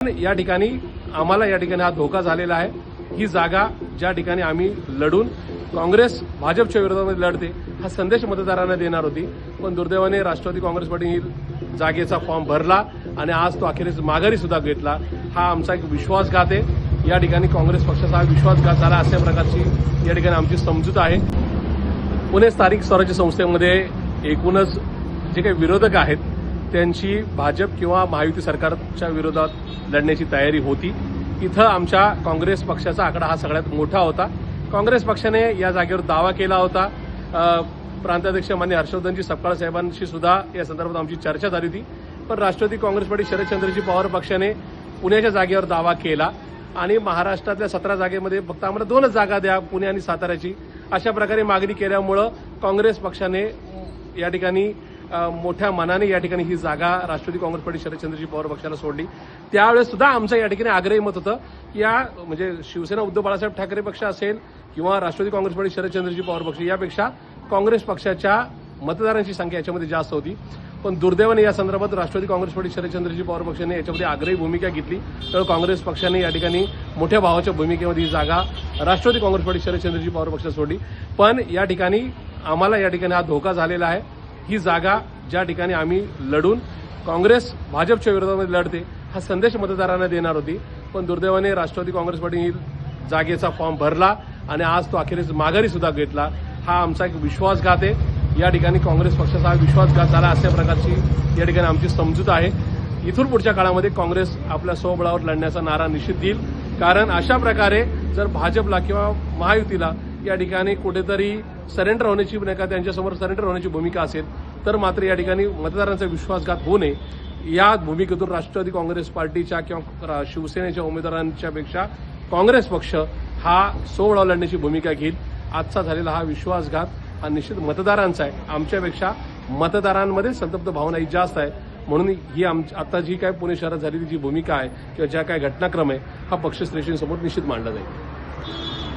या ठिकाणी आम्हाला या ठिकाणी हा धोका झालेला आहे। ही जागा ज्या ठिकाणी आम्ही लढून काँग्रेस भाजपच्या विरोधामध्ये लढते हा संदेश मतदारांना देणार होती, पण दुर्दैवाने राष्ट्रवादी काँग्रेस पार्टीने जागेचा फॉर्म भरला आणि आज तो अखेरीस माघारी सुद्धा घेतला। हा आमचा एक विश्वासघात आहे। या ठिकाणी काँग्रेस पक्षाचा हा विश्वासघात झाला अशा प्रकारची या ठिकाणी आमची समजूत आहे। पुणे स्थानिक स्वराज्य संस्थेमध्ये एकूणच जे काही विरोधक आहेत त्यांची भाजप किंवा महायुती सरकारच्या विरोधात लढण्याची तयारी होती। इथं आमच्या काँग्रेस पक्षाचा आकडा हा सगळ्यात मोठा होता। काँग्रेस पक्षाने या जागेवर दावा केला होता। प्रांताध्यक्ष मान्य हर्षवर्धनजी सपकाळ साहेबांशी सुद्धा या संदर्भात आमची चर्चा झाली होती, पण राष्ट्रवादी काँग्रेस पार्टी शरदचंद्रजी पवार पक्षाने पुण्याच्या जागेवर दावा केला आणि महाराष्ट्रातल्या 17 जागेमध्ये फक्त आम्हाला 2च जागा द्या, पुणे आणि साताऱ्याची, अशा प्रकारे मागणी केल्यामुळं काँग्रेस पक्षाने या ठिकाणी मोठ्या मनाने या ठिकाणी ही जागा राष्ट्रवादी काँग्रेस पार्टी शरदचंद्रजी पवार पक्षाला सोडली। त्यावेळेस सुद्धा आमचं या ठिकाणी आग्रही मत होतं या म्हणजे शिवसेना उद्धव बाळासाहेब ठाकरे पक्ष असेल किंवा राष्ट्रवादी काँग्रेस पार्टी शरदचंद्रजी पवार पक्ष यापेक्षा काँग्रेस पक्षाच्या मतदारांची संख्या याच्यामध्ये जास्त होती, पण दुर्दैवाने या संदर्भात राष्ट्रवादी काँग्रेस पार्टी शरदचंद्रजी पवार पक्षाने याच्यामध्ये आग्रही भूमिका घेतली, तर काँग्रेस पक्षाने या ठिकाणी मोठ्या भावाच्या भूमिकेमध्ये ही जागा राष्ट्रवादी काँग्रेस पार्टी शरदचंद्रजी पवार पक्षाला सोडली। पण या ठिकाणी आम्हाला या ठिकाणी हा धोका झालेला आहे। ही जागा ज्या ठिकाणी आम्ही लढून काँग्रेस भाजपच्या विरोधामध्ये लढते हा संदेश मतदारांना देणार होती, पण दुर्दैवाने राष्ट्रवादी काँग्रेस पार्टीने जागेचा फॉर्म भरला आणि आज तो अखेरीस माघारी सुद्धा घेतला। हा आमचा एक विश्वासघात आहे। या ठिकाणी काँग्रेस पक्षाचा हा विश्वासघात झाला अशा प्रकारची या ठिकाणी आमची समजूत आहे। इथून पुढच्या काळामध्ये काँग्रेस आपल्या स्वबळावर लढण्याचा नारा निश्चित देईल, कारण अशा प्रकारे जर भाजपला किंवा महायुतीला या ठिकाणी कुठेतरी सरेंडर होण्याची नाही त्यांच्यासमोर सरेंडर होण्याची भूमिका असेल तर मात्र या ठिकाणी मतदारांचा विश्वासघात होऊ नये या भूमिकेतून राष्ट्रवादी काँग्रेस पार्टीच्या किंवा शिवसेनेच्या उमेदवारांच्या पेक्षा काँग्रेस पक्ष हा स्वबळावर लढण्याची भूमिका घेईल। आजचा झालेला हा विश्वासघात हा निश्चित मतदारांचा आहे। आमच्यापेक्षा मतदारांमध्ये संतप्त भावना ही जास्त आहे, म्हणून ही आता जी काय पुणे शहरात झालेली जी भूमिका आहे किंवा ज्या काय घटनाक्रम आहे हा पक्षश्रेष्ठींसमोर निश्चित मांडला जाईल।